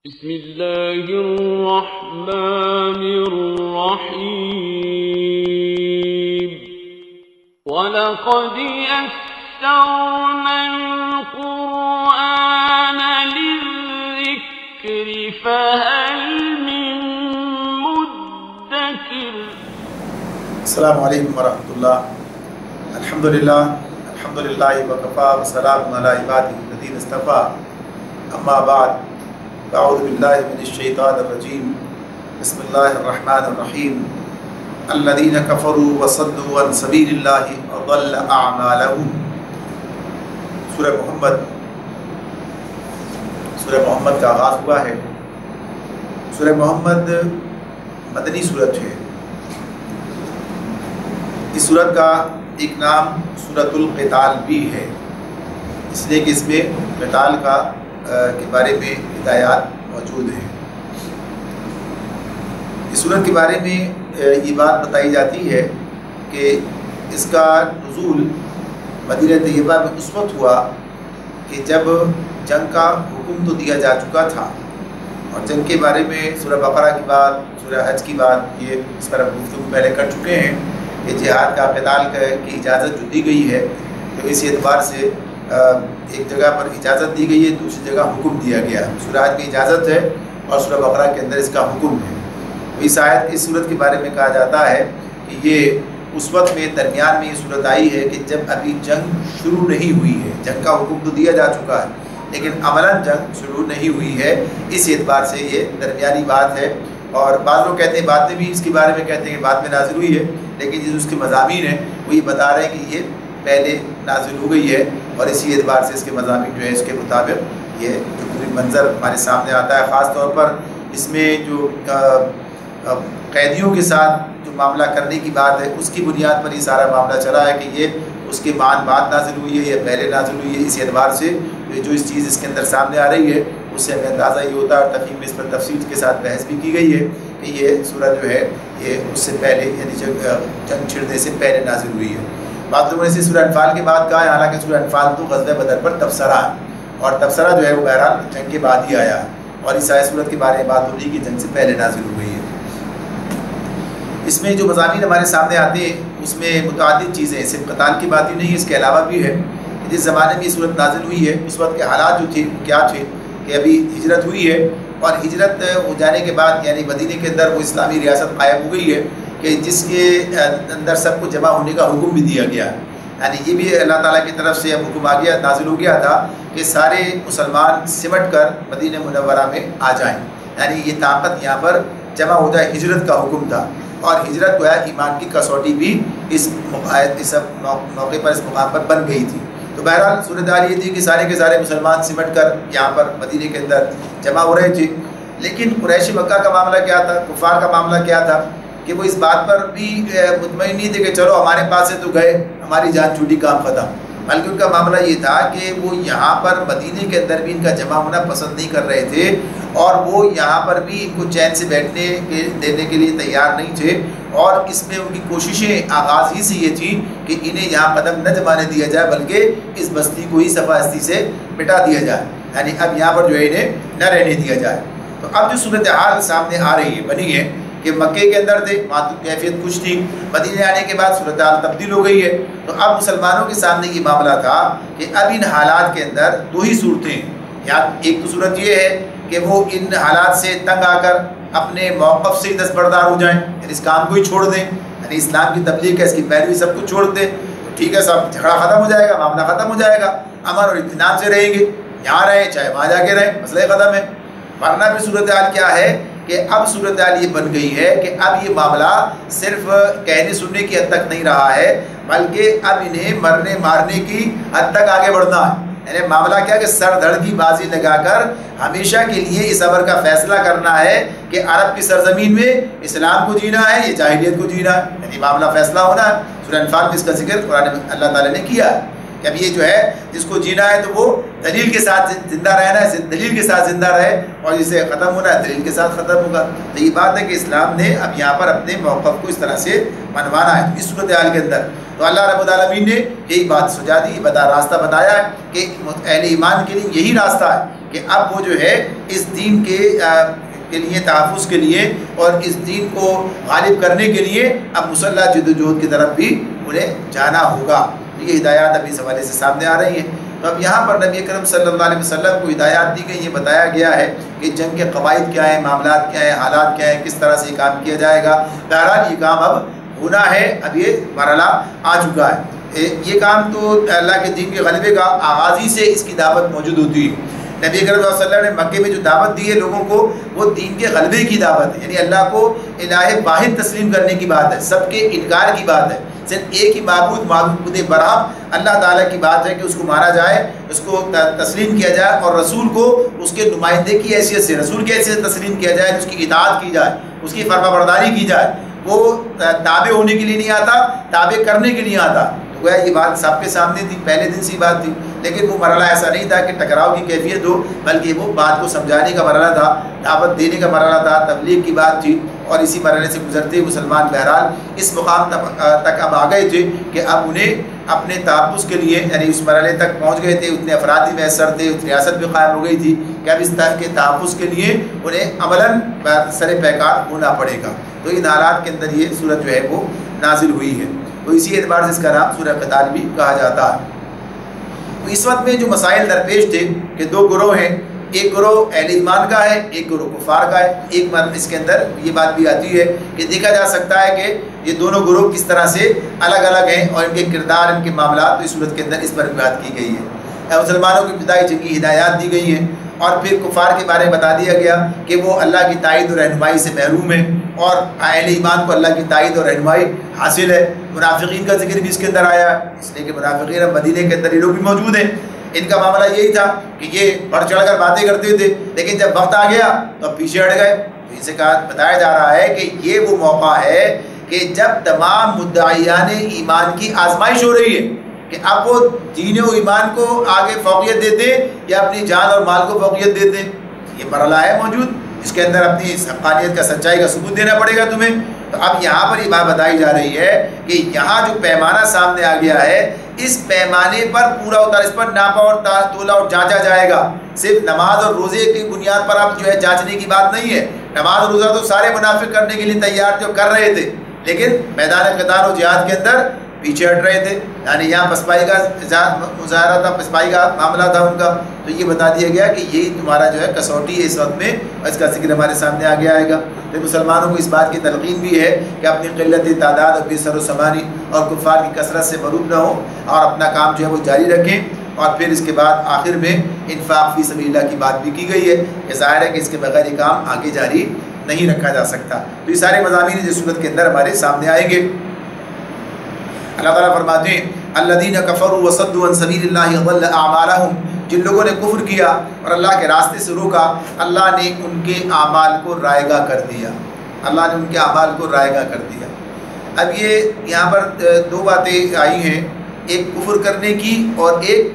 بسم اللہ الرحمن الرحیم وَلَقَدْ يَسَّرْنَا الْقُرْآنَ لِلذِّكْرِ فَهَلْ مِن مُدَّكِرٍ۔ السلام علیکم ورحمۃ اللہ۔ الحمدللہ وکفا وسلام علی عبادہ الذین اصطفیٰ، اما بعد، اعوذ باللہ من الشیطان الرجیم، بسم اللہ الرحمن الرحیم۔ الذین کفروا وصدوا عن سبیل اللہ اضل اعمالهم۔ سورہ محمد کا آغاز ہوا ہے۔ سورہ محمد مدنی سورت ہے۔ اس سورت کا ایک نام سورۃ القتال بھی ہے، اس لیے کہ اس میں قتال کے بارے میں ہدایات موجود ہیں۔ اس سورت کے بارے میں یہ بات بتائی جاتی ہے کہ اس کا نزول مدینہ طیبہ میں اس وقت ہوا کہ جب جنگ کا حکم تو دیا جا چکا تھا، اور جنگ کے بارے میں سورہ بقرہ کی بات، سورہ حج کی بات، یہ اس پر ہم گفتگو پہلے کر چکے ہیں کہ جہاد کا قتال کی اجازت جو دی گئی ہے، تو اس اعتبار سے ایک جگہ پر اجازت دی گئی ہے، دوسری جگہ حکم دیا گیا ہے۔ سورہ حج میں اجازت ہے اور سورہ بقرہ کے اندر اس کا حکم ہے۔ تو اس آیت اس صورت کے بارے میں کہا جاتا ہے کہ یہ اس وقت میں درمیان میں یہ صورت آئی ہے کہ جب ابھی جنگ شروع نہیں ہوئی ہے۔ جنگ کا حکم تو دیا جا چکا ہے لیکن عملاً جنگ شروع نہیں ہوئی ہے، اس اعتبار سے یہ درمیانی بات ہے۔ اور بعض لوگ کہتے ہیں بعد میں بھی اس کے بارے میں کہتے ہیں کہ بعد میں نازل ہوئی ہے، لیکن جو اس کے مضامین ہیں وہ یہ بتا رہے ہیں کہ یہ پہلے نازل ہو گئی ہے، اور اسی اعتبار سے اس کے مضامین جو ہے اس کے مطابق یہ جو پوری منظر ہمارے سامنے آتا ہے۔ خاص طور پر اس میں جو قیدیوں کے ساتھ جو معاملہ کرنے کی بات ہے، اس کی بنیاد پر یہ سارا معاملہ چلا ہے کہ یہ اس کے بعد نازل ہوئی ہے یا پہلے نازل ہوئی ہے۔ اس اعتبار سے جو اس چیز اس کے اندر سامنے آ رہی ہے اس سے ہمیں اندازہ یہ ہوتا ہے، اور تفہیم میں اس پر تفصیل کے ساتھ بحث بھی کی گئی ہے کہ یہ سورہ جو ہے یہ اس سے پہلے یعنی جنگ چھڑنے سے پہلے نازل ہوئی ہے۔ بعض لوگوں نے اسے سورہ انفال کے بعد کہا ہے، حالانکہ سورہ انفال تو غزوہ بدر پر تبصرہ ہے، اور تبصرہ جو ہے وہ بہرحال جنگ کے بعد ہی آیا ہے، اور اس آیت سورت کے بارے میں بات ہو رہی کہ جنگ سے پہلے نازل ہو گئی ہے۔ اس میں جو مضامین ہمارے سامنے آتے ہیں اس میں متعدد چیزیں، صرف قتال کی بات ہی نہیں ہے، اس کے علاوہ بھی ہے کہ جس زمانے میں یہ صورت نازل ہوئی ہے اس وقت کے حالات جو تھے کیا تھے کہ ابھی ہجرت ہوئی ہے، اور ہجرت ہو جانے کے بعد یعنی مدینے کے اندر وہ اسلامی ریاست قائم ہو گئی ہے کہ جس کے اندر سب کو جمع ہونے کا حکم بھی دیا گیا، یعنی یہ بھی اللہ تعالیٰ کی طرف سے اب حکم آ گیا، نازل ہو گیا تھا کہ سارے مسلمان سمٹ کر مدینہ منورہ میں آ جائیں، یعنی یہ طاقت یہاں پر جمع ہو جائے۔ ہجرت کا حکم تھا، اور ہجرت گویا ایمان کی کسوٹی بھی اس موقع پر اس مقام پر بن گئی تھی۔ تو بہرحال صورتحال یہ تھی کہ سارے کے سارے مسلمان سمٹ کر یہاں پر مدینے کے اندر جمع ہو رہے تھے، لیکن قریش مکہ کا معاملہ کیا تھا، کفار کا معاملہ کیا تھا کہ وہ اس بات پر بھی مطمئن نہیں تھے کہ چلو ہمارے پاس سے تو گئے، ہماری جان چھوٹی، کام ختم، بلکہ ان کا معاملہ یہ تھا کہ وہ یہاں پر مدینے کے اندر بھی ان کا جمع ہونا پسند نہیں کر رہے تھے، اور وہ یہاں پر بھی ان کو چین سے بیٹھنے دینے کے لیے تیار نہیں تھے، اور اس میں ان کی کوششیں آغاز ہی سے یہ تھی کہ انہیں یہاں قدم نہ جمانے دیا جائے بلکہ اس بستی کو ہی صفا ہستی سے مٹا دیا جائے، یعنی اب یہاں پر جو ہے انہیں نہ رہنے دیا جائے۔ تو اب جو صورتحال سامنے آ رہی ہے، بنی ہے کہ مکے کے اندر تھے، وہاں تو کیفیت کچھ تھی، مدینے آنے کے بعد صورتحال تبدیل ہو گئی ہے، تو اب مسلمانوں کے سامنے یہ معاملہ تھا کہ اب ان حالات کے اندر دو ہی صورتیں ہیں، یا ایک تو صورت یہ ہے کہ وہ ان حالات سے تنگ آ کر اپنے موقف سے ہی دستبردار ہو جائیں، یعنی اس کام کو ہی چھوڑ دیں، یعنی اسلام کی تبلیغ ہے، اس کی پیروی سب کچھ چھوڑ دیں، تو ٹھیک ہے، سب جھگڑا ختم ہو جائے گا، معاملہ ختم ہو جائے گا، امن اور اطمینان سے رہیں گے، یہاں رہیں چاہے وہاں جا کے رہیں، مسئلہ ختم ہے۔ ورنہ پھر صورتحال کیا ہے کہ اب صورتحال یہ بن گئی ہے کہ اب یہ معاملہ صرف کہنے سننے کی حد تک نہیں رہا ہے، بلکہ اب انہیں مرنے مارنے کی حد تک آگے بڑھنا ہے، یعنی معاملہ کیا کہ سر دھڑ کی بازی لگا کر ہمیشہ کے لیے اس امر کا فیصلہ کرنا ہے کہ عرب کی سرزمین میں اسلام کو جینا ہے یا جاہلیت کو جینا ہے، یعنی معاملہ فیصلہ ہونا ہے۔ سورہ انفال میں اس کا ذکر قرآن میں اللہ تعالیٰ نے کیا ہے کہ اب یہ جو ہے جس کو جینا ہے تو وہ دلیل کے ساتھ زندہ رہنا ہے، دلیل کے ساتھ زندہ رہے، اور جسے ختم ہونا ہے دلیل کے ساتھ ختم ہوگا۔ تو یہ بات ہے کہ اسلام نے اب یہاں پر اپنے موقف کو اس طرح سے منوانا ہے اس صورتحال کے اندر۔ تو اللہ رب العالمین نے یہی بات سجا دی، راستہ بتایا ہے کہ اہل ایمان کے لیے یہی راستہ ہے کہ اب وہ جو ہے اس دین کے لیے تحفظ کے لیے اور اس دین کو غالب کرنے کے لیے اب مسلح جدوجہد کی طرف بھی انہیں جانا ہوگا. یہ ہدایات ابھی اس حوالے سے سامنے آ رہی ہیں. تو اب یہاں پر نبی کرم صلی اللہ علیہ وسلم کو ہدایات دی گئی، یہ بتایا گیا ہے کہ جنگ کے قواعد کیا ہیں، معاملات کیا ہیں، حالات کیا ہیں، کس طرح سے یہ کام کیا جائے گا. بہرحال یہ کام اب ہونا ہے، اب یہ مرحلہ آ چکا ہے. یہ کام تو اللہ کے دین کے غلبے کا آغاز ہی سے اس کی دعوت موجود ہوتی ہے. نبی کرم صلی اللہ علیہ وسلم نے مکے میں جو دعوت دی ہے لوگوں کو، وہ دین کے غلبے کی دعوت ہے، یعنی اللہ کو الہ واحد تسلیم کرنے کی بات ہے، سب کے انکار کی بات ہے. صرف ایک ہی معبود برحق اللہ تعالیٰ کی بات ہے کہ اس کو مانا جائے، اس کو تسلیم کیا جائے، اور رسول کو اس کے نمائندے کی حیثیت سے، رسول کی حیثیت سے تسلیم کیا جائے، اس کی اطاعت کی جائے، اس کی فرما برداری کی جائے. وہ تابع ہونے کے لیے نہیں آتا، تابع کرنے کے لیے آتا. تو گویا یہ بات سب کے سامنے تھی، پہلے دن سے بات تھی. لیکن وہ مرحلہ ایسا نہیں تھا کہ ٹکراؤ کی کیفیت ہو، بلکہ وہ بات کو سمجھانے کا مرحلہ تھا، دعوت دینے کا مرحلہ تھا، تبلیغ کی بات تھی. اور اسی مرحلے سے گزرتے مسلمان بہرحال اس مقام تک اب آ گئے تھے کہ اب انہیں اپنے تحفظ کے لیے، یعنی اس مرحلے تک پہنچ گئے تھے، اتنے افراد بھی میسر تھے، ریاست بھی قائم ہو گئی تھی کہ اب اس طرح کے تحفظ کے لیے انہیں عملاً سر پیکار ہونا پڑے گا. تو ان حالات کے اندر یہ صورت جو ہے وہ نازل ہوئی ہے. تو اسی اعتبار سے اس کا نام سورہ قتال بھی کہا جاتا ہے. تو اس وقت میں جو مسائل درپیش تھے کہ دو گروہ ہیں، ایک گروہ اہل ایمان کا ہے، ایک گروہ کفار کا ہے. ایک اس کے اندر یہ بات بھی آتی ہے کہ دیکھا جا سکتا ہے کہ یہ دونوں گروہ کس طرح سے الگ الگ ہیں اور ان کے کردار، ان کے معاملات اس صورت کے اندر اس پر بات کی گئی ہے. مسلمانوں کی ابتدائی جنگی ہدایات دی گئی ہیں، اور پھر کفار کے بارے میں بتا دیا گیا کہ وہ اللہ کی تائید اور رہنمائی سے محروم ہیں، اور اہل ایمان کو اللہ کی تائید اور رہنمائی حاصل ہے. منافقین کا ذکر بھی اس کے اندر آیا، اس لیے کہ منافقین اب مدینے کے اندر یہ لوگ بھی موجود ہیں. ان کا معاملہ یہی تھا کہ یہ بڑھ چڑھ کر باتیں کرتے تھے، لیکن جب وقت آ گیا تو اب پیچھے ہٹ گئے. تو ان سے بتایا جا رہا ہے کہ یہ وہ موقع ہے کہ جب تمام مدعیان ایمان کی آزمائش ہو رہی ہے کہ اب وہ دین و ایمان کو آگے فوقیت دیتے یا اپنی جان اور مال کو فوقیت دیتے. یہ مرحلہ ہے موجود، اس کے اندر اپنی حقانیت کا، سچائی کا ثبوت دینا پڑے گا تمہیں. تو اب یہاں پر یہ بات بتائی جا رہی ہے کہ یہاں جو پیمانہ سامنے آ گیا ہے، اس پیمانے پر پورا اتار، اس پر ناپا اور تولا اور جانچا جائے گا. صرف نماز اور روزے کی بنیاد پر اب جو ہے جانچنے کی بات نہیں ہے. نماز اور روزہ تو سارے منافق کرنے کے لیے تیار جو کر رہے تھے، لیکن میدان قتال و جہاد کے اندر پیچھے ہٹ رہے تھے. یعنی یہاں پسپائی کا مظاہرہ تھا، پسپائی کا معاملہ تھا ان کا. تو یہ بتا دیا گیا کہ یہی تمہارا جو ہے کسوٹی ہے اس وقت میں، اور اس کا ذکر ہمارے سامنے آگے آئے گا. پھر مسلمانوں کو اس بات کی تلقین بھی ہے کہ اپنی قلت تعداد اور بے سر و سمانی اور کفار کی کثرت سے مروب نہ ہو، اور اپنا کام جو ہے وہ جاری رکھیں. اور پھر اس کے بعد آخر میں انفاق فی سبیل اللہ کی بات بھی کی گئی ہے کہ ظاہر ہے کہ اس کے بغیر یہ کام آگے جاری نہیں رکھا جا سکتا. تو یہ سارے مضامین جس صورت کے اندر ہمارے سامنے آئیں گے. اللہ تعالیٰ فرماتے ہیں الذین کفروا وصدوا عن سبیل اللہ ضل اعمالهم، جن لوگوں نے کفر کیا اور اللہ کے راستے سے روکا، اللہ نے ان کے اعمال کو رائگاں کر دیا. اللہ نے ان کے اعمال کو رائگاں کر دیا. اب یہ یہاں پر دو باتیں آئی ہیں، ایک کفر کرنے کی اور ایک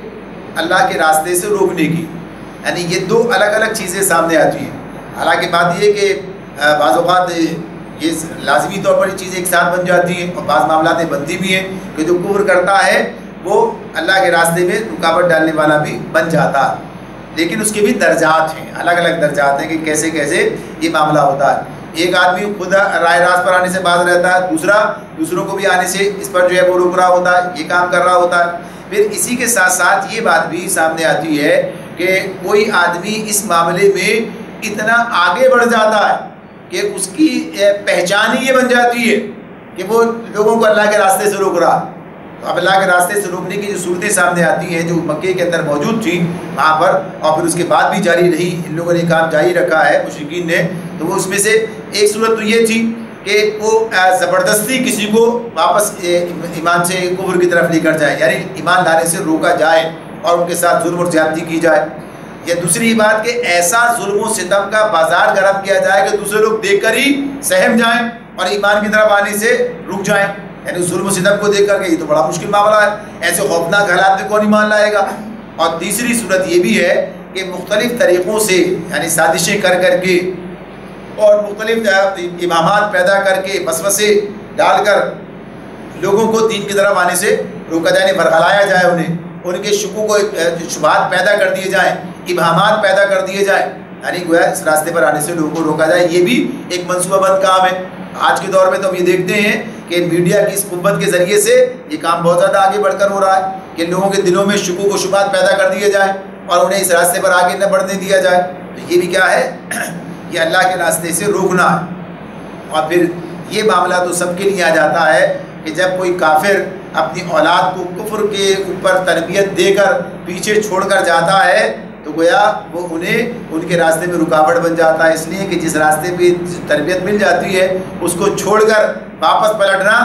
اللہ کے راستے سے روکنے کی. یعنی یہ دو الگ الگ چیزیں سامنے آتی ہیں. حالانکہ بات یہ کہ بعض اوقات یہ لازمی طور پر یہ چیزیں ایک ساتھ بن جاتی ہیں، اور بعض معاملات میں بنتی بھی ہیں کہ جو کفر کرتا ہے وہ اللہ کے راستے میں رکاوٹ ڈالنے والا بھی بن جاتا ہے. لیکن اس کے بھی درجات ہیں، الگ الگ درجات ہیں کہ کیسے کیسے یہ معاملہ ہوتا ہے. ایک آدمی خود رائے راست پر آنے سے باز رہتا ہے، دوسروں کو بھی آنے سے اس پر جو ہے وہ رک رہا ہوتا ہے، یہ کام کر رہا ہوتا ہے. پھر اسی کے ساتھ ساتھ یہ بات بھی سامنے آتی ہے کہ کوئی آدمی اس معاملے میں اتنا آگے بڑھ جاتا ہے کہ اس کی پہچان ہی یہ بن جاتی ہے کہ وہ لوگوں کو اللہ کے راستے سے روک رہا. تو اب اللہ کے راستے سے روکنے کی جو صورتیں سامنے آتی ہیں جو مکے کے اندر موجود تھیں وہاں پر، اور پھر اس کے بعد بھی جاری رہی، ان لوگوں نے کام جاری رکھا ہے مشرکین نے. تو وہ اس میں سے ایک صورت تو یہ تھی کہ وہ زبردستی کسی کو واپس ایمان سے کفر کی طرف لے کر جائے، یعنی ایمان لانے سے روکا جائے اور ان کے ساتھ ظلم اور زیادتی کی جائے. یا دوسری بات کہ ایسا ظلم و ستم کا بازار گرم کیا جائے کہ دوسرے لوگ دیکھ کر ہی سہم جائیں اور ایمان کی طرف آنے سے رک جائیں. یعنی ظلم و ستم کو دیکھ کر کے یہ تو بڑا مشکل معاملہ ہے، ایسے خوفناک حالات میں کون ایمان لائے گا. اور تیسری صورت یہ بھی ہے کہ مختلف طریقوں سے، یعنی سازشیں کر کے اور مختلف امامات پیدا کر کے وسوسے ڈال کر لوگوں کو دین کی طرف آنے سے روکا جائے، برگلایا جائے، ان کے شکوک و شبہات پیدا کر دیے جائیں، ابہامات پیدا کر دیے جائیں، یعنی گویا اس راستے پر آنے سے لوگوں کو روکا جائے، یہ بھی ایک منصوبہ بند کام ہے۔ آج کے دور میں تو ہم یہ دیکھتے ہیں کہ میڈیا کی اس قوت کے ذریعے سے یہ کام بہت زیادہ آگے بڑھ کر ہو رہا ہے کہ لوگوں کے دلوں میں شکوک و شبہات پیدا کر دیے جائیں اور انہیں اس راستے پر آگے نہ بڑھنے دیا جائے۔ تو یہ بھی کیا ہے، یہ اللہ کے راستے سے روکنا ہے۔ اور پھر یہ معاملہ تو سب کے لیے آ جاتا ہے کہ جب کوئی کافر اپنی اولاد کو کفر کے اوپر تربیت دے کر پیچھے چھوڑ کر جاتا ہے تو گویا وہ انہیں ان کے راستے میں رکاوٹ بن جاتا ہے، اس لیے کہ جس راستے پہ تربیت مل جاتی ہے اس کو چھوڑ کر واپس پلٹنا،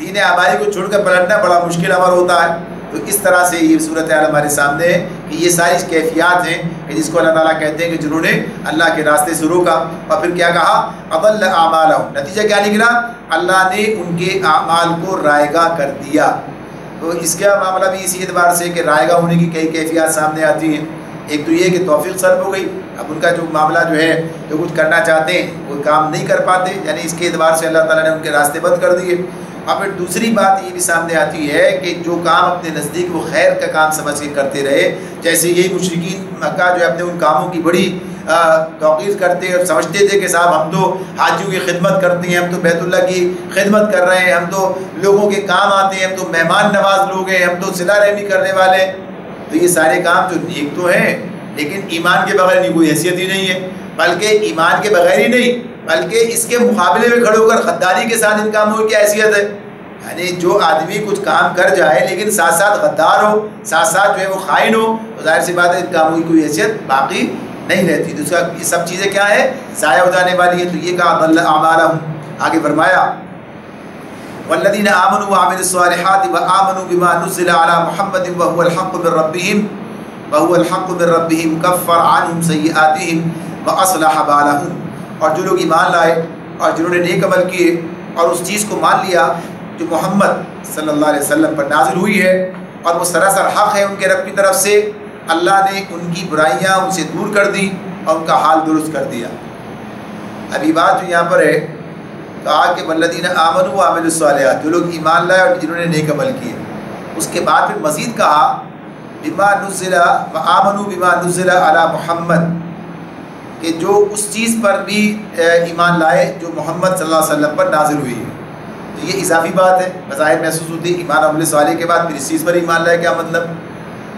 دین آبائی کو چھوڑ کر پلٹنا بڑا مشکل امر ہوتا ہے۔ تو اس طرح سے یہ صورتحال ہمارے سامنے ہے کہ یہ ساری کیفیات ہیں کہ جس کو اللہ تعالیٰ کہتے ہیں کہ جنہوں نے اللہ کے راستے سے روکا۔ اور پھر کیا کہا، اضل اعمالہم، نتیجہ کیا نکلا، اللہ نے ان کے اعمال کو رائیگاں کر دیا۔ تو اس کا معاملہ بھی اسی اعتبار سے کہ رائیگاں ہونے کی کئی کیفیات سامنے آتی ہیں۔ ایک تو یہ کہ توفیق سلب ہو گئی، اب ان کا جو معاملہ جو ہے جو کچھ کرنا چاہتے ہیں وہ کام نہیں کر پاتے، یعنی اس کے اعتبار سے اللہ تعالیٰ نے ان کے راستے بند کر دیے۔ اور پھر دوسری بات یہ بھی سامنے آتی ہے کہ جو کام اپنے نزدیک وہ خیر کا کام سمجھ کے کرتے رہے، جیسے یہی مشرکین مکہ جو اپنے ان کاموں کی بڑی توقیر کرتے اور سمجھتے تھے کہ صاحب ہم تو حاجیوں کی خدمت کرتے ہیں، ہم تو بیت اللہ کی خدمت کر رہے ہیں، ہم تو لوگوں کے کام آتے ہیں، ہم تو مہمان نواز لوگ ہیں، ہم تو صلہ رحمی کرنے والے ہیں۔ تو یہ سارے کام جو نیک تو ہیں لیکن ایمان کے بغیر نہیں، کوئی حیثیت ہی نہیں ہے، بلکہ ایمان کے بغیر ہی نہیں بلکہ اس کے مقابلے میں کھڑے ہو کر غداری کے ساتھ ان کاموں کی کیا حیثیت ہے۔ یعنی جو آدمی کچھ کام کر جائے لیکن ساتھ ساتھ غدار ہو، ساتھ ساتھ جو ہے وہ خائن ہو، تو ظاہر سی بات ہے ان کاموں کی کوئی حیثیت باقی نہیں رہتی۔ تو اس کا یہ سب چیزیں کیا ہے، ضائع ہو جانے والی ہیں۔ تو یہ کہا ضل اعمالہم، آگے فرمایا والذین آمنوا وعملوا الصالحات وآمنوا بما نزل علی محمد وهو الحق من ربهم کفر عنہم سیئاتہم واصلح بالہم۔ اور جو لوگ ایمان لائے اور جنہوں نے نیک عمل کیے اور اس چیز کو مان لیا جو محمد صلی اللہ علیہ وسلم پر نازل ہوئی ہے اور وہ سراسر حق ہے ان کے رب کی طرف سے، اللہ نے ان کی برائیاں ان سے دور کر دی اور ان کا حال درست کر دیا۔ ابھی بات جو یہاں پر ہے، کہا کہ والذین آمنوا وعملوا الصالحات، جو لوگ ایمان لائے اور جنہوں نے نیک عمل کیے۔ اس کے بعد پھر مزید کہا بما نزل وآمنوا بما نزل علی محمد، کہ جو اس چیز پر بھی ایمان لائے جو محمد صلی اللہ علیہ وسلم پر نازل ہوئی ہے۔ تو یہ اضافی بات ہے، بظاہر محسوس ہوتی ہے ایمان عمل صالح کے بعد پھر اس چیز پر ایمان لائے، کیا مطلب؟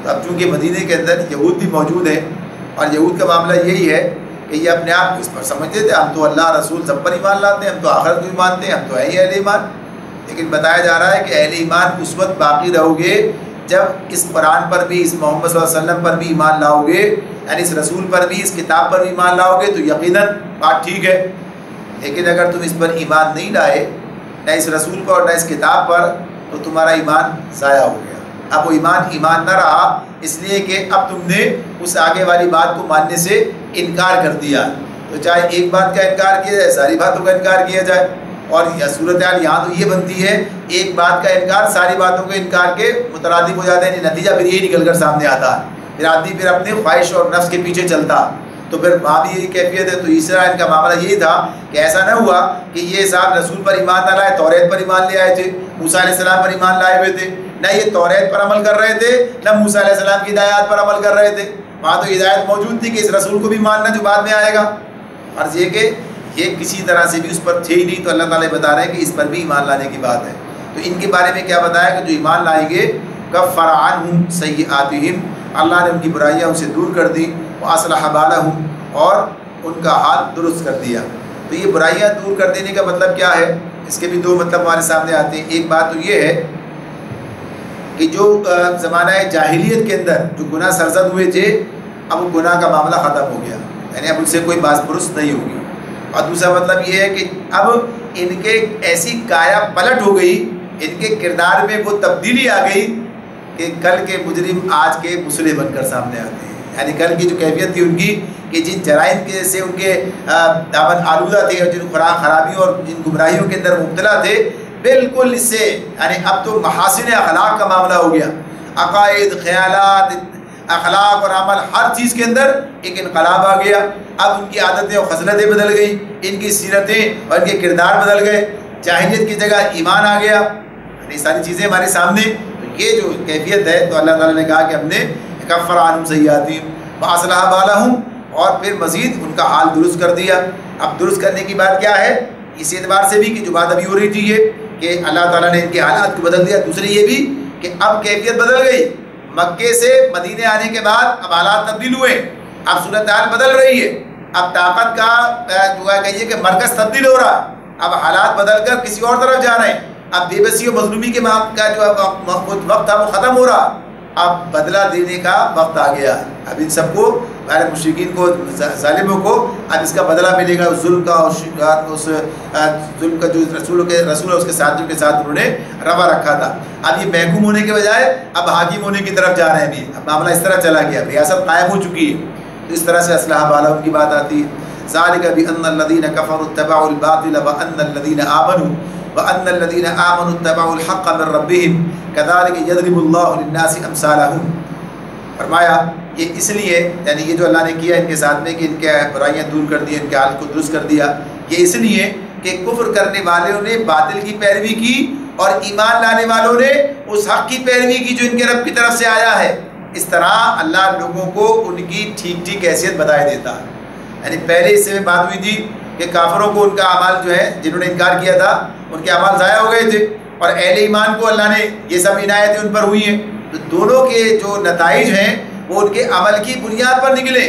تو اب چونکہ مدینے کے اندر یہود بھی موجود ہیں اور یہود کا معاملہ یہی ہے کہ یہ اپنے آپ کو اس پر سمجھتے تھے ہم تو اللہ رسول سب پر ایمان لاتے ہیں، ہم تو آخرت کو بھی مانتے ہیں، ہم تو ہے ہی اہل ایمان۔ لیکن بتایا جا رہا ہے کہ اہل ایمان اس وقت باقی رہو گے جب اس قرآن پر بھی، اس محمد صلی اللہ علیہ وسلم پر بھی ایمان لاؤ گے، یعنی اس رسول پر بھی، اس کتاب پر بھی ایمان لاؤ گے تو یقیناً بات ٹھیک ہے۔ لیکن اگر تم اس پر ایمان نہیں لائے، نہ اس رسول پر اور نہ اس کتاب پر، تو تمہارا ایمان ضائع ہو گیا۔ اب وہ ایمان نہ رہا، اس لیے کہ اب تم نے اس آگے والی بات کو ماننے سے انکار کر دیا۔ تو چاہے ایک بات کا انکار کیا جائے، ساری باتوں کا انکار کیا جائے، اور صورتحال یہاں تو یہ بنتی ہے ایک بات کا انکار ساری باتوں کے انکار کے مترادف ہو جاتے ہیں، نتیجہ پھر یہی نکل کر سامنے آتا ہے، پھر آدمی پھر اپنے خواہش اور نفس کے پیچھے چلتا۔ تو پھر وہاں بھی یہی کیفیت ہے۔ تو اس طرح ان کا معاملہ یہی تھا کہ ایسا نہ ہوا کہ یہ صاحب رسول پر ایمان نہ لائے، توریت پر ایمان لے آئے تھے، موسیٰ علیہ السلام پر ایمان لائے ہوئے تھے، نہ یہ توریت پر عمل کر رہے تھے نہ موسیٰ علیہ السلام کی ہدایات پر عمل کر رہے تھے۔ وہاں تو ہدایت موجود تھی کہ اس رسول کو بھی ماننا جو بعد میں آئے گا۔ عرض یہ کہ یہ کسی طرح سے بھی اس پر تھے ہی نہیں، تو اللہ تعالیٰ بتا رہے ہیں کہ اس پر بھی ایمان لانے کی بات ہے۔ تو ان کے بارے میں کیا بتایا کہ جو ایمان لائیں گے کفر عنہم سیئاتہم، اللہ نے ان کی برائیاں ان سے دور کر دی، واصلح بالہم، اور ان کا حال درست کر دیا۔ تو یہ برائیاں دور کر دینے کا مطلب کیا ہے؟ اس کے بھی دو مطلب ہمارے سامنے آتے ہیں۔ ایک بات تو یہ ہے کہ جو زمانہ جاہلیت کے اندر جو گناہ سرزد ہوئے تھے، اب وہ گناہ کا معاملہ ختم ہو گیا، یعنی اب ان سے کوئی باز پرس نہیں ہوگی۔ اور دوسرا مطلب یہ ہے کہ اب ان کے ایسی کایا پلٹ ہو گئی، ان کے کردار میں وہ تبدیلی آ گئی کہ کل کے مجرم آج کے مسلح بن کر سامنے آتے ہیں۔ یعنی کل کی جو کیفیت تھی ان کی کہ جن جرائم کے سے ان کے دامن آلودہ تھے اور جن خرابیوں اور جن گمراہیوں کے اندر مبتلا تھے، بالکل اس سے یعنی اب تو محاسن اخلاق کا معاملہ ہو گیا۔ عقائد، خیالات، اخلاق اور عمل ہر چیز کے اندر ایک انقلاب آ گیا۔ اب ان کی عادتیں اور خصلتیں بدل گئیں، ان کی سیرتیں اور ان کے کردار بدل گئے، جاہلیت کی جگہ ایمان آ گیا۔ یہ ساری چیزیں ہمارے سامنے، تو یہ جو کیفیت ہے تو اللہ تعالیٰ نے کہا کہ ہم نے کفر عنہم سیئاتہم، وَأَصْلَحَ بَالَهُمْ، اور پھر مزید ان کا حال درست کر دیا۔ اب درست کرنے کی بات کیا ہے؟ اس اعتبار سے بھی کہ جو بات ابھی ہو رہی تھی یہ کہ اللہ تعالیٰ نے ان کے حالات کو بدل دیا، دوسری یہ بھی کہ اب کیفیت بدل گئی، مکے سے مدینے آنے کے بعد اب حالات تبدیل ہوئے، اب صورتحال بدل رہی ہے، اب طاقت کا جو ہے کہیے کہ مرکز تبدیل ہو رہا، اب حالات بدل کر کسی اور طرف جا رہے ہیں، اب بے بسی و مظلومی کے کا جو وقت تھا وہ ختم ہو رہا، اب بدلہ دینے کا وقت آ گیا۔ اب ان سب کو غیر مشرکین کو، ظالموں کو اب اس کا بدلہ ملے گا، اس ظلم کا، اس ظلم کا جو رسول ہے اس کے ساتھیوں کے ساتھ انہوں نے روا رکھا تھا۔ اب یہ محکوم ہونے کے بجائے اب حاکم ہونے کی طرف جا رہے ہیں، بھی اب معاملہ اس طرح چلا گیا، ریاست قائم ہو چکی ہے۔ تو اس طرح سے اصلاح بالہم کی بات آتی ہے۔ ذالک بأن الذین کفروا اتبعوا الباطل وأن الذین آمنوا وأن الذین آمنوا اتبعوا الحق من ربهم كذلك يضرب الله للناس امثالهم۔ فرمایا یہ اس لیے، یعنی یہ جو اللہ نے کیا ان کے ساتھ میں کہ ان کے برائیاں دور کر دی، ان کے حال کو درست کر دیا، یہ اس لیے کہ کفر کرنے والوں نے باطل کی پیروی کی اور ایمان لانے والوں نے اس حق کی پیروی کی جو ان کے رب کی طرف سے آیا ہے۔ اس طرح اللہ لوگوں کو ان کی ٹھیک ٹھیک حیثیت بتائے دیتا ہے۔ یعنی پہلے حصے میں بات ہوئی تھی کہ کافروں کو ان کا اعمال جو ہے، جنہوں نے انکار کیا تھا، ان کے اعمال ضائع ہو گئے تھے، اور اہل ایمان کو اللہ نے یہ سب عنایتیں ان پر ہوئی ہیں۔ تو دونوں کے جو نتائج ہیں وہ ان کے عمل کی بنیاد پر نکلے۔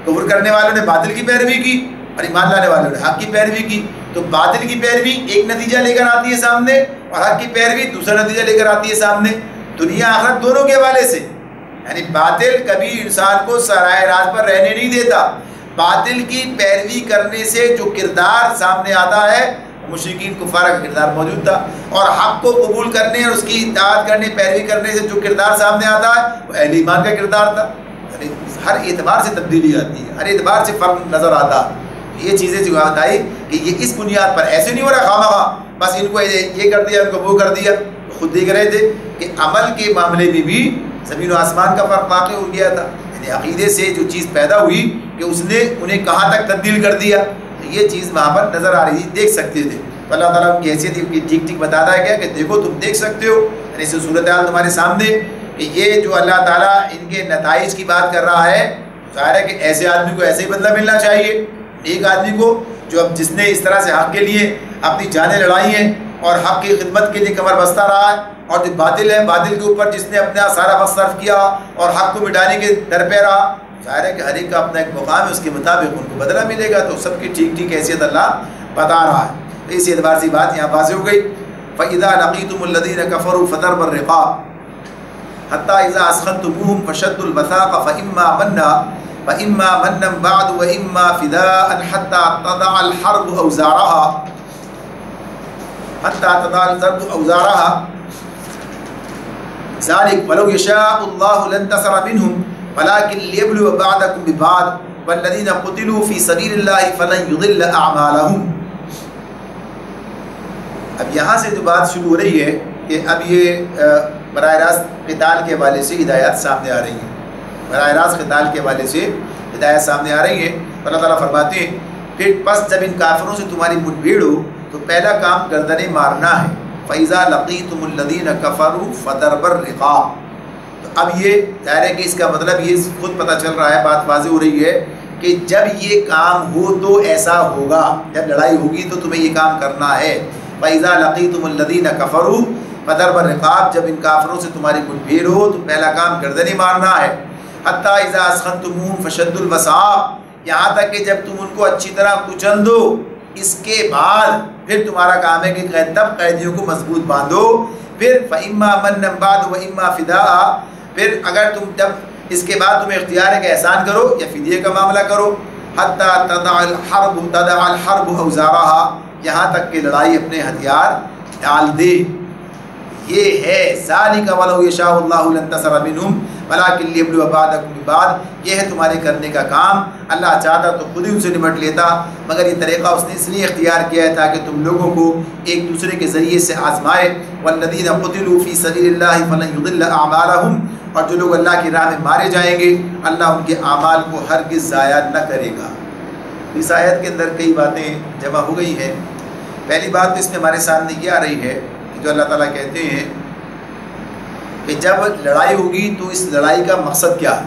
کفر کرنے والوں نے باطل کی پیروی کی اور ایمان لانے والوں نے حق کی پیروی کی۔ تو باطل کی پیروی ایک نتیجہ لے کر آتی ہے سامنے، اور حق کی پیروی دوسرا نتیجہ لے کر آتی ہے سامنے، دنیا آخرت دونوں کے حوالے سے۔ یعنی باطل کبھی انسان کو سرائے راز پر رہنے نہیں دیتا۔ باطل کی پیروی کرنے سے جو کردار سامنے آتا ہے، مشرکین کفار کا کردار موجود تھا، اور حق کو قبول کرنے اور اس کی اطاعت کرنے، پیروی کرنے سے جو کردار سامنے آتا ہے وہ اہل ایمان کا کردار تھا۔ یعنی ہر اعتبار سے تبدیلی آتی ہے، ہر اعتبار سے فرق نظر آتا ہے۔ یہ چیزیں جو بتائی کہ یہ اس بنیاد پر ایسے نہیں ہو رہا خواہ بس ان کو یہ کر دیا، ان کو وہ کر دیا۔ خود دیکھ رہے تھے کہ عمل کے معاملے میں بھی زمین و آسمان کا فرق واقع ہو گیا تھا۔ یعنی عقیدے سے جو چیز پیدا ہوئی کہ اس نے انہیں کہاں تک تبدیل کر دیا، یہ چیز وہاں پر نظر آ رہی تھی، دیکھ سکتے تھے۔ تو اللہ تعالیٰ ان کی حیثیت کی ٹھیک ٹھیک بتاتا ہے کیا کہ دیکھو تم دیکھ سکتے ہو، یعنی اس صورتحال تمہارے سامنے کہ یہ جو اللہ تعالیٰ ان کے نتائج کی بات کر رہا ہے، ظاہر ہے کہ ایسے آدمی کو ایسے ہی بدلہ ملنا چاہیے۔ ایک آدمی کو جو اب جس نے اس طرح سے حق کے لیے اپنی جانیں لڑائی ہیں اور حق کی خدمت کے لیے کمر بستہ رہا ہے، اور جو باطل ہے، باطل کے اوپر جس نے اپنا سارا وقت صرف کیا اور حق کو مٹانے کے در پہ رہا، ظاہر ہے کہ ہر ایک کا اپنا ایک مقام ہے، اس کے مطابق ان کو بدلہ ملے گا۔ تو سب کی ٹھیک ٹھیک حیثیت اللہ بتا رہا ہے۔ تو اس اعتبار سے بات یہاں واضح ہو گئی۔ فَإِذَا لَقِيتُمُ الَّذِينَ كَفَرُوا فَضَرْبَ الرِّقَابِ حَتَّىٰ إِذَا أَثْخَنْتُمُوهُمْ فَشَدُّوا الْوَثَاقَ فَإِمَّا مَنًّا بَعْدُ وَإِمَّا فِدَاءً حَتَّىٰ تَضَعَ الْحَرْبُ أَوْزَارَهَا ذَلِكَ وَلَوْ يَشَاءُ اللَّهُ لَانتَصَرَ مِنْهُمْ وَلَٰكِن لِيَبْلُوَ بَعْضَكُم بِبَعْضٍ وَالَّذِينَ قُتِلُوا فِي سَبِيلِ اللَّهِ فَلَن يُضِلَّ أَعْمَالَهُمْ۔ اب یہاں سے جو بات شروع ہو رہی ہے کہ اب یہ براہ راست قتال کے حوالے سے ہدایات سامنے آ رہی ہیں، براہ راست قتال کے حوالے سے ہدایت سامنے آ رہی ہے۔ اللہ تعالیٰ فرماتے ہیں پھر پس جب ان کافروں سے تمہاری مٹ بھیڑ ہو تو پہلا کام گردنیں مارنا ہے۔ فَإِذَا لَقِيتُمُ الَّذِينَ كَفَرُوا فَضَرْبَ الرِّقَابِ۔ تو اب یہ ظاہر ہے کہ اس کا مطلب یہ خود پتہ چل رہا ہے، بات واضح ہو رہی ہے کہ جب یہ کام ہو تو ایسا ہوگا، جب لڑائی ہوگی تو تمہیں یہ کام کرنا ہے۔ فَإِذَا لَقِيتُمُ الَّذِينَ كَفَرُوا فَضَرْبَ الرِّقَابِ جب ان کافروں سے تمہاری مٹ بھیڑ ہو تو پہلا کام گردنیں مارنا ہے۔ حَتَّىٰ إِذَا أَثْخَنْتُمُوهُمْ فَشَدُّوا الْوَثَاقَ یہاں تک کہ جب تم ان کو اچھی طرح کچل دو، اس کے بعد پھر تمہارا کام ہے کہ تب قیدیوں کو مضبوط باندھو۔ پھر فَإِمَّا مَنًّا بَعْدُ وَإِمَّا فِدَاءً پھر اگر تم جب اس کے بعد تمہیں اختیار ہے کہ احسان کرو یا فدیے کا معاملہ کرو۔ حَتَّىٰ تَضَعَ الْحَرْبُ أَوْزَارَهَا یہاں تک کہ لڑائی اپنے ہتھیار ڈال دے۔ یہ ہے ذَلِكَ وَلَوْ يَشَاءُ اللَّهُ لَانتَصَرَ مِنْهُمْ وَلَٰكِن لِيَبْلُوَ بَعْضَكُم بِبَعْضٍ یہ ہے تمہارے کرنے کا کام۔ اللہ چاہتا تو خود ہی ان سے نمٹ لیتا، مگر یہ طریقہ اس نے اس لیے اختیار کیا ہے تاکہ تم لوگوں کو ایک دوسرے کے ذریعے سے آزمائے۔ وَالَّذِينَ قُتِلُوا فِي سَبِيلِ اللَّهِ فَلَن يُضِلَّ أَعْمَالَهُمْ اور جو لوگ اللہ کی راہ میں مارے جائیں گے اللہ ان کے اعمال کو ہرگز ضائع نہ کرے گا۔ اس آیت کے اندر کئی باتیں جمع ہو گئی ہیں۔ پہلی بات تو اس میں ہمارے سامنے یہ آ رہی ہے کہ جو اللہ تعالیٰ کہتے ہیں کہ جب لڑائی ہوگی تو اس لڑائی کا مقصد کیا ہے؟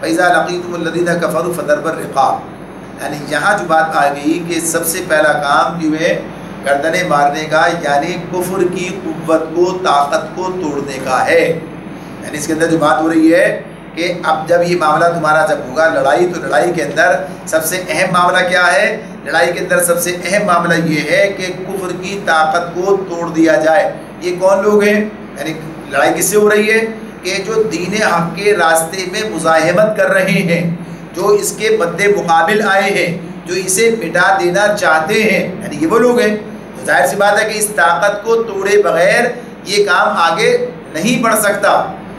فَإِذَا لَقِيتُمُ الَّذِينَ كَفَرُوا فَضَرْبَ الرِّقَابِ، یعنی یہاں جو بات آ گئی کہ سب سے پہلا کام جو ہے گردنیں مارنے کا، یعنی کفر کی قوت کو، طاقت کو توڑنے کا ہے. یعنی اس کے اندر جو بات ہو رہی ہے کہ اب جب یہ معاملہ تمہارا جب ہوگا لڑائی، تو لڑائی کے اندر سب سے اہم معاملہ کیا ہے؟ لڑائی کے اندر سب سے اہم معاملہ یہ ہے کہ کفر کی طاقت کو توڑ دیا جائے. یہ کون لوگ ہیں؟ یعنی لڑائی کس سے ہو رہی ہے؟ کہ جو دین حق کے راستے میں مزاحمت کر رہے ہیں، جو اس کے مد مقابل آئے ہیں، جو اسے مٹا دینا چاہتے ہیں، یعنی یہ وہ لوگ ہیں. تو ظاہر سی بات ہے کہ اس طاقت کو توڑے بغیر یہ کام آگے نہیں بڑھ سکتا.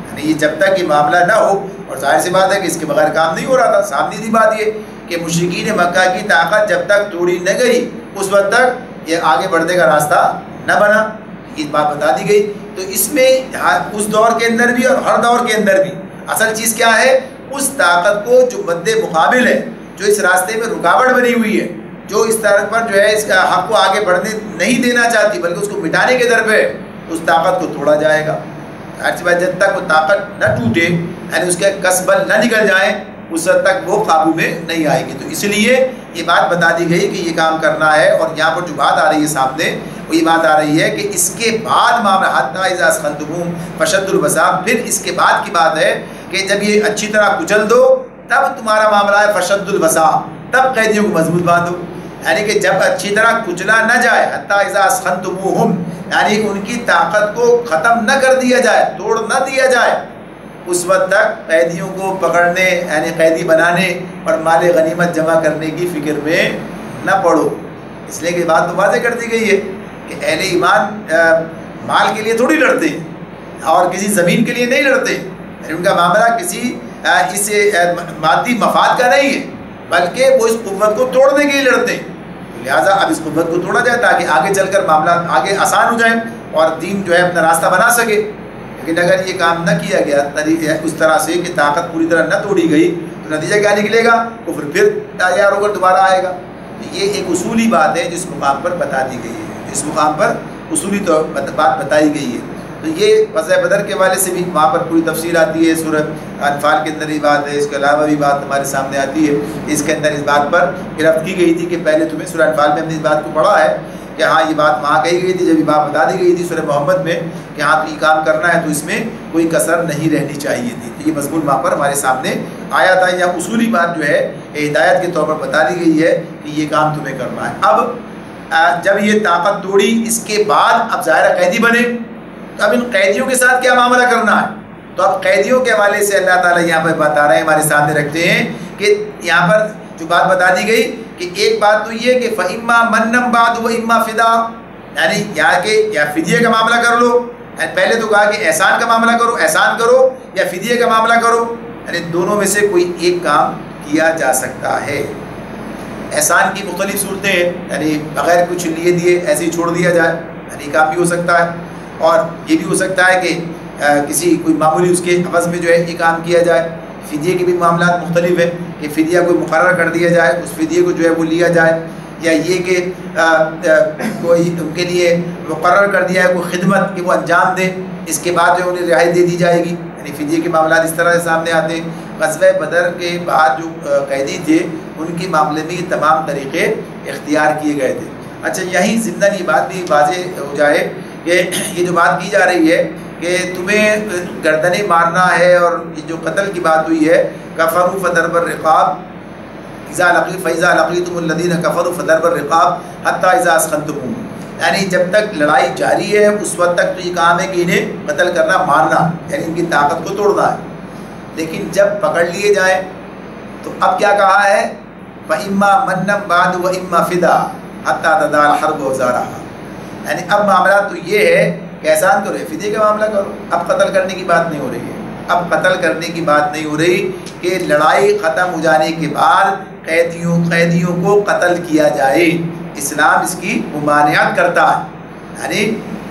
یعنی یہ جب تک یہ معاملہ نہ ہو، اور ظاہر سی بات ہے کہ اس کے بغیر کام نہیں ہو رہا تھا. سامنے دی بات یہ کہ مشرکین مکہ کی طاقت جب تک توڑی نہ گئی، اس وقت تک یہ آگے بڑھنے کا راستہ نہ بنا. یہ بات بتا دی گئی. تو اس میں اس دور کے اندر بھی اور ہر دور کے اندر بھی اصل چیز کیا ہے؟ اس طاقت کو جو مد مقابل ہے، جو اس راستے میں رکاوٹ بنی ہوئی ہے، جو اس طرح پر جو ہے اس کا حق کو آگے بڑھنے نہیں دینا چاہتی بلکہ اس کو مٹانے کے در پہ، اس طاقت کو توڑا جائے گا. اچھی بات، جب تک وہ طاقت نہ ٹوٹے، یعنی اس کے کسبل نہ نکل جائیں، اس وقت تک وہ قابو میں نہیں آئے گی. تو اس لیے یہ بات بتا دی گئی کہ یہ کام کرنا ہے. اور یہاں پر جو بات آ رہی ہے سامنے، وہ یہ بات آ رہی ہے کہ اس کے بعد معاملہ حتیٰ اذا اثخنتموہم فشدوا الوثاق، پھر اس کے بعد کی بات ہے کہ جب یہ اچھی طرح کچل دو، تب تمہارا معاملہ ہے فشدوا الوثاق، تب قیدیوں کو مضبوط باندھو. یعنی کہ جب اچھی طرح کچلا نہ جائے، حتیٰ اذا اثخنتموہم، یعنی ان کی طاقت کو ختم نہ کر دیا جائے، توڑ نہ دیا جائے، اس وقت تک قیدیوں کو پکڑنے، یعنی قیدی بنانے اور مال غنیمت جمع کرنے کی فکر میں نہ پڑو. اس لیے کہ بات تو واضح کر دی گئی ہے کہ اہل ایمان مال کے لیے تھوڑی لڑتے ہیں اور کسی زمین کے لیے نہیں لڑتے. یعنی ان کا معاملہ کسی اس مادی مفاد کا نہیں ہے، بلکہ وہ اس قوت کو توڑنے کے لیے لڑتے ہیں. لہٰذا اب اس قوت کو توڑا جائے تاکہ آگے چل کر معاملہ آگے آسان ہو جائے اور دین جو ہے اپنا راستہ بنا سکے. لیکن اگر یہ کام نہ کیا گیا اس طرح سے کہ طاقت پوری طرح نہ توڑی گئی، تو نتیجہ کیا نکلے گا؟ کفر پھر تیار ہو کر دوبارہ آئے گا. یہ ایک اصولی بات ہے جس مقام پر بتا دی گئی ہے، اس مقام پر اصولی بات بتائی گئی ہے. تو یہ غزوہ بدر کے حوالے سے بھی وہاں پر پوری تفصیل آتی ہے. سورہ انفال کے اندر یہ بات ہے، اس کے علاوہ بھی بات ہمارے سامنے آتی ہے. اس کے اندر اس بات پر گرفت کی گئی تھی کہ پہلے تمہیں سورہ انفال میں ہم نے اس بات کو پڑھا ہے کہ ہاں یہ بات وہاں کہی گئی تھی، جب یہ بات بتا دی گئی تھی سورہ محمد میں کہ ہاں تو یہ کام کرنا ہے تو اس میں کوئی کسر نہیں رہنی چاہیے تھی. تو یہ مضمون وہاں پر ہمارے سامنے آیا تھا. یا اصولی بات جو ہے ہدایت کے طور پر بتا دی گئی ہے کہ یہ کام تمہیں کرنا ہے. اب جب یہ طاقت توڑی، اس کے بعد اب ظاہر قیدی بنے، تو اب ان قیدیوں کے ساتھ کیا معاملہ کرنا ہے؟ تو اب قیدیوں کے حوالے سے اللہ تعالیٰ یہاں پر بتا رہے ہیں، ہمارے سامنے رکھتے ہیں کہ یہاں پر جو بات بتا دی گئی کہ ایک بات تو یہ کہ فَإِمَّا مَنًّا بَعْدُ وَإِمَّا فِدَاءً، یعنی یہاں کے یا فدیے کا معاملہ کر لو. پہلے تو کہا کہ احسان کا معاملہ کرو، احسان کرو، یا فدیے کا معاملہ کرو. یعنی دونوں میں سے کوئی ایک کام کیا جا سکتا ہے. احسان کی مختلف صورتیں ہیں، یعنی بغیر کچھ لیے دیے ایسے ہی چھوڑ دیا جائے، یعنی کام بھی ہو سکتا ہے. اور یہ بھی ہو سکتا ہے کہ کسی کوئی معمولی اس کے عوض میں جو ہے یہ کام کیا جائے. فدیے کے بھی معاملات مختلف ہیں کہ فدیہ کوئی مقرر کر دیا جائے، اس فدیے کو جو ہے وہ لیا جائے، یا یہ کہ کوئی ان کے لیے مقرر کر دیا ہے کوئی خدمت کہ وہ انجام دیں، اس کے بعد جو انہیں رہائی دے دی جائے گی. یعنی فدیے کے معاملات اس طرح سے سامنے آتے ہیں. غزوہ بدر کے بعد جو قیدی تھے ان کے معاملے میں یہ تمام طریقے اختیار کیے گئے تھے. اچھا، یہیں ضمن یہ بات بھی واضح ہو جائے کہ یہ جو بات کی جا رہی ہے کہ تمہیں گردنیں مارنا ہے، اور یہ جو قتل کی بات ہوئی ہے کفروا فضرب الرقاب فَإِذَا لَقِيتُمُ الَّذِينَ كَفَرُوا فَضَرْبَ الرِّقَابِ حَتَّى إِذَا أَثْخَنْتُمُوهُمْ، یعنی جب تک لڑائی جاری ہے اس وقت تک تو یہ کام ہے کہ انہیں قتل کرنا، مارنا، یعنی ان کی طاقت کو توڑنا ہے. لیکن جب پکڑ لیے جائیں تو اب کیا کہا ہے؟ فَإِمَّا مَنًّا بَعْدُ وَإِمَّا فِدَاءً حَتَّى تَضَعَ الْحَرْبُ أَوْزَارَهَا. یعنی اب معاملہ تو یہ ہے کہ احسان کرو، فدیے کا معاملہ کرو. اب قتل کرنے کی بات نہیں ہو رہی ہے، اب قتل کرنے کی بات نہیں ہو رہی کہ لڑائی ختم ہو جانے کے بعد قیدیوں کو قتل کیا جائے. اسلام اس کی ممانعت کرتا ہے. یعنی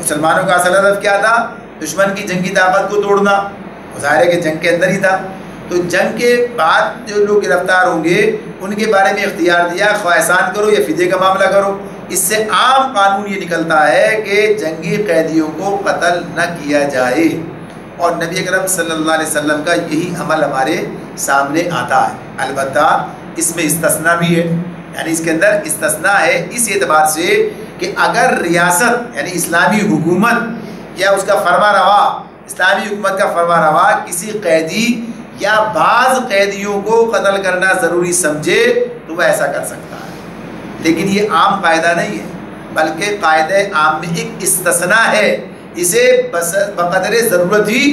مسلمانوں کا اصل ہدف کیا تھا؟ دشمن کی جنگی طاقت کو توڑنا. ظاہر ہے کہ جنگ کے اندر ہی تھا. تو جنگ کے بعد جو لوگ گرفتار ہوں گے ان کے بارے میں اختیار دیا خواہ احسان کرو یا فدیے کا معاملہ کرو. اس سے عام قانون یہ نکلتا ہے کہ جنگی قیدیوں کو قتل نہ کیا جائے. اور نبی اکرم صلی اللہ علیہ وسلم کا یہی عمل ہمارے سامنے آتا ہے۔ البتہ اس میں استثناء بھی ہے، یعنی اس کے اندر استثناء ہے اس اعتبار سے کہ اگر ریاست یعنی اسلامی حکومت یا اس کا فرما روا، اسلامی حکومت کا فرما روا کسی قیدی یا بعض قیدیوں کو قتل کرنا ضروری سمجھے تو وہ ایسا کر سکتا ہے، لیکن یہ عام قاعدہ نہیں ہے، بلکہ قاعدہ عام میں ایک استثناء ہے، اسے بقدر ضرورت ہی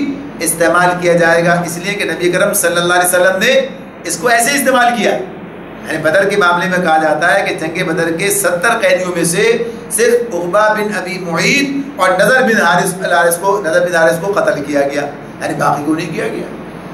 استعمال کیا جائے گا، اس لیے کہ نبی کرم صلی اللہ علیہ وسلم نے اس کو ایسے استعمال کیا۔ یعنی بدر کے معاملے میں کہا جاتا ہے کہ جنگ بدر کے 70 قیدیوں میں سے صرف عقبہ بن ابی معیط اور نضر بن حارث کو قتل کیا گیا، یعنی باقی کو نہیں کیا گیا۔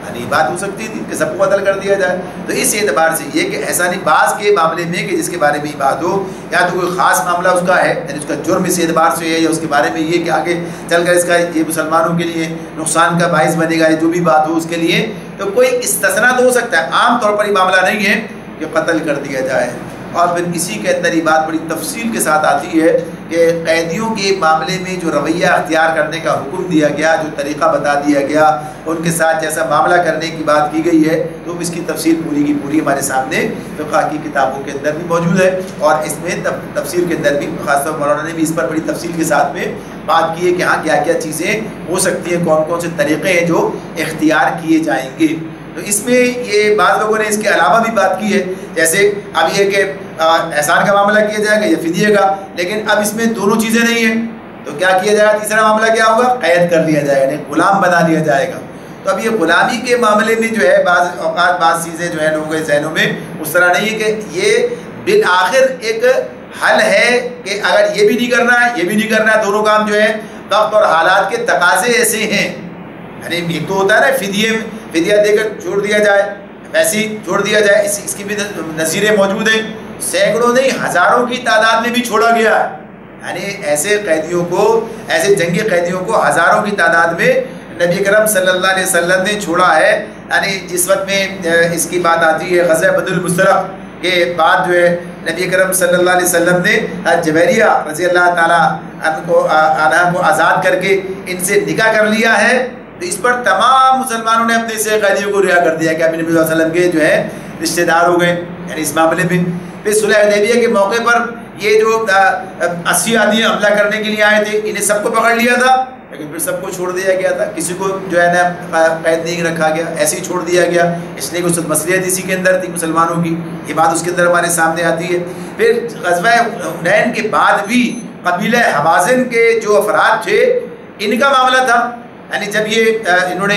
یعنی بات ہو سکتی تھی کہ سب کو قتل کر دیا جائے، تو اس اعتبار سے یہ کہ ایسا نہیں، بعض کے معاملے میں کہ جس کے بارے میں بات ہو یا تو کوئی خاص معاملہ اس کا ہے، یعنی اس کا جرم اس اعتبار سے ہے، یا اس کے بارے میں یہ کہ آگے چل کر اس کا یہ مسلمانوں کے لیے نقصان کا باعث بنے گا، جو بھی بات ہو اس کے لیے تو کوئی استثناء تو ہو سکتا ہے، عام طور پر یہ معاملہ نہیں ہے کہ قتل کر دیا جائے۔ اور پھر اسی کے اندر یہ بات بڑی تفصیل کے ساتھ آتی ہے کہ قیدیوں کے معاملے میں جو رویہ اختیار کرنے کا حکم دیا گیا، جو طریقہ بتا دیا گیا، ان کے ساتھ جیسا معاملہ کرنے کی بات کی گئی ہے، تو اس کی تفصیل پوری کی پوری ہمارے سامنے فقہ کی کتابوں کے اندر بھی موجود ہے، اور اس میں تفصیل کے اندر بھی خاص طور پر مولانا نے بھی اس پر بڑی تفصیل کے ساتھ میں بات کی ہے کہ ہاں کیا کیا چیزیں ہو سکتی ہیں، کون کون سے طریقے ہیں جو اختیار کیے جائیں گے۔ تو اس میں یہ بعض لوگوں نے اس کے علاوہ بھی بات کی ہے، جیسے اب یہ کہ احسان کا معاملہ کیا جائے گا یا فدیے کا، لیکن اب اس میں دونوں چیزیں نہیں ہیں، تو کیا کیا جائے گا؟ تیسرا معاملہ کیا ہوگا؟ قید کر لیا جائے گا، یعنی غلام بنا لیا جائے گا۔ تو اب یہ غلامی کے معاملے میں جو ہے بعض اوقات بعض چیزیں جو ہے لوگوں کے ذہنوں میں اس طرح نہیں ہے کہ یہ بالآخر ایک حل ہے کہ اگر یہ بھی نہیں کرنا ہے، یہ بھی نہیں کرنا ہے، دونوں کام جو ہے وقت اور حالات کے تقاضے ایسے ہیں، یعنی ایک تو ہوتا ہے نا فدیہ دے کر چھوڑ دیا جائے، ویسے ہی چھوڑ دیا جائے، اس کی بھی نظیریں موجود ہیں، سینکڑوں نہیں ہزاروں کی تعداد میں بھی چھوڑا گیا ہے، یعنی ایسے قیدیوں کو، ایسے جنگی قیدیوں کو ہزاروں کی تعداد میں نبی کرم صلی اللہ علیہ وسلم نے چھوڑا ہے۔ یعنی جس وقت میں اس کی بات آتی ہے غزوہ بدر المشترک کے بعد جو ہے نبی کرم صلی اللہ علیہ وسلم نے جویریہ رضی اللہ تعالیٰ عنہ کو آزاد کر کے ان سے نکاح کر لیا ہے، تو اس پر تمام مسلمانوں نے اپنے سے قیدیوں کو رہا کر دیا کہ ابھی نبی صلی اللہ علیہ وسلم کے جو ہے رشتہ دار ہو گئے، یعنی اس معاملے میں۔ پھر صلح حدیبیہ کے موقع پر یہ جو 80 آدمی حملہ کرنے کے لیے آئے تھے، انہیں سب کو پکڑ لیا تھا، لیکن پھر سب کو چھوڑ دیا گیا تھا، کسی کو جو ہے نا قید نہیں رکھا گیا، ایسے ہی چھوڑ دیا گیا، اس لیے کہ مصلحت اسی کے اندر تھی مسلمانوں کی، یہ بات اس کے اندر ہمارے سامنے آتی ہے۔ پھر غزوہ حنین کے بعد بھی قبیلہ حوازن کے جو افراد تھے ان کا معاملہ تھا، یعنی جب یہ انہوں نے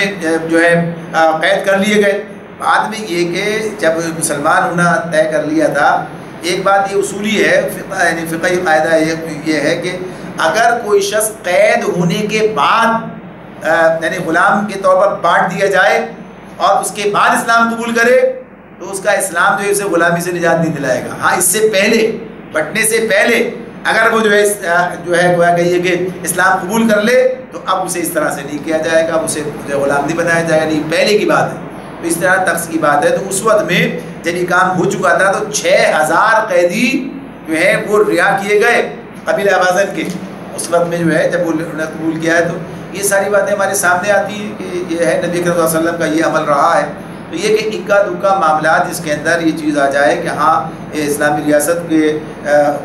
جو ہے قید کر لیے گئے، بعد میں یہ کہ جب مسلمان ہونا طے کر لیا تھا، ایک بات یہ اصولی ہے، یعنی فقہی قاعدہ یہ ہے کہ اگر کوئی شخص قید ہونے کے بعد یعنی غلام کے طور پر بانٹ دیا جائے اور اس کے بعد اسلام قبول کرے تو اس کا اسلام جو ہے اسے غلامی سے نجات نہیں دلائے گا۔ ہاں اس سے پہلے، بٹنے سے پہلے اگر وہ جو ہے گویا کہیے کہ اسلام قبول کر لے تو اب اسے اس طرح سے نہیں کیا جائے گا، اسے غلام نہیں بنایا جائے گا، نہیں پہلے کی بات ہے، تو اس طرح تخص کی بات ہے۔ تو اس وقت میں جب یہ کام ہو چکا تھا تو 6000 قیدی جو ہے وہ رہا کیے گئے قبیلہ حوازن کے، اس وقت میں جو ہے جب انہوں نے قبول کیا ہے، تو یہ ساری باتیں ہمارے سامنے آتی ہیں کہ یہ ہے نبی کریم صلی اللہ علیہ وسلم کا یہ عمل رہا ہے۔ تو یہ کہ اکا دکا معاملات جس کے اندر یہ چیز آ جائے کہ ہاں اسلامی ریاست کے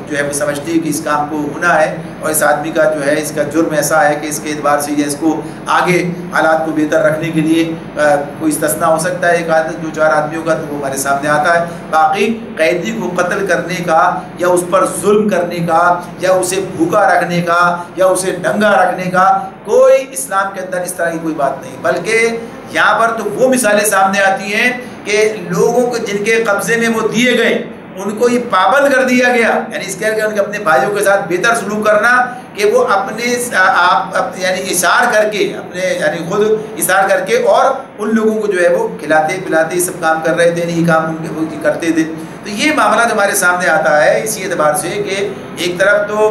جو ہے وہ سمجھتی ہے کہ اس کام کو ہونا ہے اور اس آدمی کا جو ہے اس کا جرم ایسا ہے کہ اس کے اعتبار سے یہ اس کو آگے حالات کو بہتر رکھنے کے لیے کوئی استثناء ہو سکتا ہے، ایک آدمی 2-4 آدمیوں کا، تو وہ ہمارے سامنے آتا ہے۔ باقی قیدی کو قتل کرنے کا یا اس پر ظلم کرنے کا یا اسے بھوکا رکھنے کا یا اسے ننگا رکھنے کا کوئی اسلام کے اندر اس طرح کی کوئی بات نہیں، بلکہ یہاں پر تو وہ مثالیں سامنے آتی ہیں کہ لوگوں کو جن کے قبضے میں وہ دیے گئے ان کو یہ پابند کر دیا گیا، یعنی اس کے ان کے اپنے بھائیوں کے ساتھ بہتر سلوک کرنا کہ وہ اپنے آپ یعنی اشار کر کے اپنے یعنی خود اشار کر کے اور ان لوگوں کو جو ہے وہ کھلاتے پلاتے سب کام کر رہے تھے، یہ کام وہ کرتے تھے۔ تو یہ معاملہ ہمارے سامنے آتا ہے اسی اعتبار سے کہ ایک طرف تو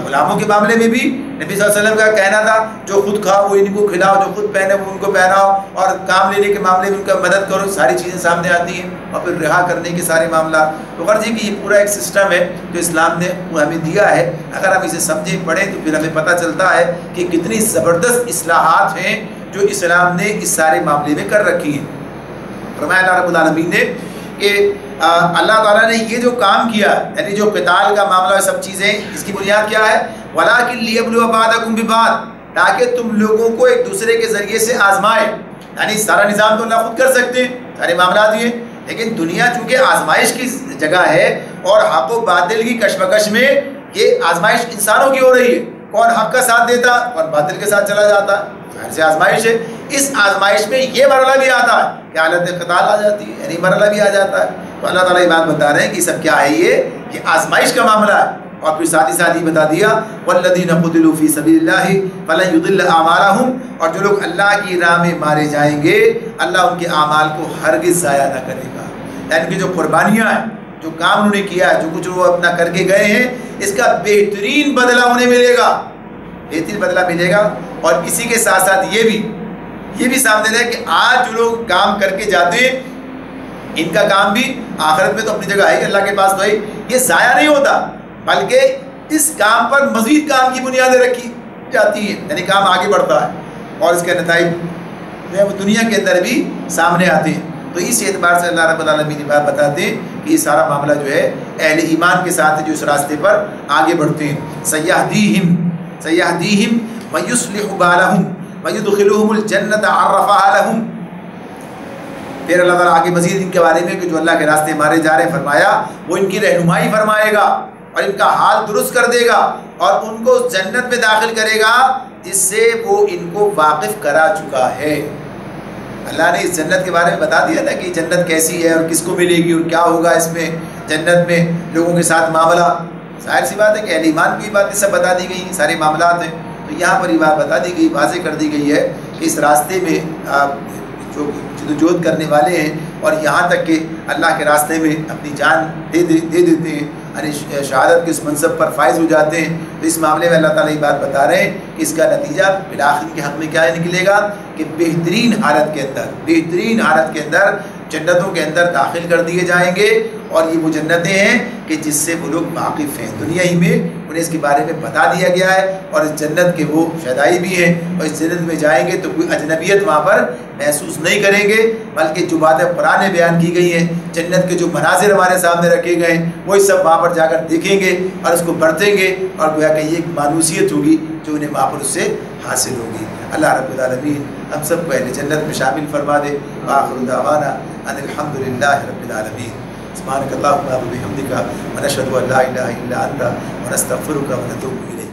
غلاموں کے معاملے میں بھی نبی صلی اللہ علیہ وسلم کا کہنا تھا جو خود کھاؤ وہ ان کو کھلاؤ، جو خود پہنے وہ ان کو پہناؤ، اور کام لینے کے معاملے میں ان کا مدد کرو، ساری چیزیں سامنے آتی ہیں، اور پھر رہا کرنے کے سارے معاملات۔ تو غرض یہ کہ یہ پورا ایک سسٹم ہے جو اسلام نے ہمیں دیا ہے، اگر ہم اسے سمجھیں پڑھیں تو پھر ہمیں پتہ چلتا ہے کہ کتنی زبردست اصلاحات ہیں جو اسلام نے اس سارے معاملے میں کر رکھی ہیں۔ فرمایا اللہ رب العالمین نے کہ اللہ تعالیٰ نے یہ جو کام کیا، یعنی جو قتال کا معاملہ ہے، سب چیزیں، اس کی بنیاد کیا ہے؟ وَلَٰكِن لِيَبْلُوَ بَعْضَكُم بِبَعْضٍ، تاکہ تم لوگوں کو ایک دوسرے کے ذریعے سے آزمائے۔ یعنی سارا نظام تو اللہ خود کر سکتے ہیں، سارے معاملات یہ، لیکن دنیا چونکہ آزمائش کی جگہ ہے اور حق و باطل کی کشمکش میں یہ آزمائش انسانوں کی ہو رہی ہے، کون حق کا ساتھ دیتا کون باطل کے ساتھ چلا جاتا ہے، ظاہر سے آزمائش ہے۔ اس آزمائش میں یہ مرحلہ بھی آتا ہے کہ حالت قتال آ جاتی ہے، یعنی مرحلہ بھی آ جاتا ہے۔ تو اللہ تعالیٰ یہ بات بتا رہے ہیں کہ سب کیا ہے، یہ آزمائش کا معاملہ ہے۔ اور پھر ساتھ ہی ساتھ یہ بتا دیا والذین قتلوا فی سبیل اللہ فلن یضل اعمالہم، اور جو لوگ اللہ کی راہ میں مارے جائیں گے اللہ ان کے اعمال کو ہرگز ضائع نہ کرے گا۔ یعنی کہ جو قربانیاں ہیں، جو کام انہوں نے کیا ہے، جو کچھ وہ اپنا کر کے گئے ہیں، اس کا بہترین بدلہ انہیں ملے گا، بہترین بدلہ ملے گا۔ اور اسی کے ساتھ ساتھ یہ بھی سامنے رہے کہ آج جو لوگ کام کر کے جاتے ہیں ان کا کام بھی آخرت میں تو اپنی جگہ ہے، اللہ کے پاس تو ہے، یہ ضائع نہیں ہوتا، بلکہ اس کام پر مزید کام کی بنیادیں رکھی جاتی ہیں، یعنی کام آگے بڑھتا ہے اور اس کے نتائج جو ہے وہ دنیا کے اندر بھی سامنے آتے ہیں۔ تو اس اعتبار سے اللہ رب العالمین نے بات بتاتے ہیں کہ یہ سارا معاملہ جو ہے اہل ایمان کے ساتھ جو اس راستے پر آگے بڑھتے ہیں۔ سیہدیہم ویصلح بالہم ویدخلہم الجنۃ عرفہا لہم۔ پھر اللہ تعالیٰ آگے مزید ان کے بارے میں کہ جو اللہ کے راستے مارے جا رہے ہیں فرمایا وہ ان کی رہنمائی فرمائے گا اور ان کا حال درست کر دے گا اور ان کو جنت میں داخل کرے گا جس سے وہ ان کو واقف کرا چکا ہے۔ اللہ نے اس جنت کے بارے میں بتا دیا نا کہ جنت کیسی ہے اور کس کو ملے گی اور کیا ہوگا اس میں جنت میں لوگوں کے ساتھ معاملہ۔ ظاہر سی بات ہے کہ اہل ایمان کی باتیں سب بتا دی گئی، سارے معاملات ہیں۔ تو یہاں پر یہ بات بتا دی گئی، واضح کر دی گئی ہے کہ اس راستے میں جو جدوجہد کرنے والے ہیں اور یہاں تک کہ اللہ کے راستے میں اپنی جان دے دیتے ہیں، یعنی شہادت کے اس منصب پر فائز ہو جاتے ہیں، تو اس معاملے میں اللہ تعالیٰ یہ بات بتا رہے ہیں کہ اس کا نتیجہ بالآخر کے حق میں کیا نکلے گا کہ بہترین حالت کے اندر جنتوں کے اندر داخل کر دیے جائیں گے۔ اور یہ وہ جنتیں ہیں کہ جس سے وہ لوگ واقف ہیں، دنیا ہی میں انہیں اس کے بارے میں بتا دیا گیا ہے اور اس جنت کے وہ شہدائی بھی ہیں، اور اس جنت میں جائیں گے تو کوئی اجنبیت وہاں پر محسوس نہیں کریں گے، بلکہ جو باتیں قرآن میں بیان کی گئی ہیں، جنت کے جو مناظر ہمارے سامنے رکھے گئے ہیں وہی سب وہاں پر جا کر دیکھیں گے اور اس کو برتیں گے، اور گویا کہ یہ ایک مانوسیت ہوگی جو انہیں وہاں پر اس سے حاصل ہوگی۔ اللہ رب العالمین ہم سب کو اہل جنت میں شامل فرما دے۔ وآخر دعوانا ان الحمد للہ رب العالمین۔ سبحانک اللہم وبحمدک ونشہد ان لا الہ الا انت ونستغفرک ونتوب الیک۔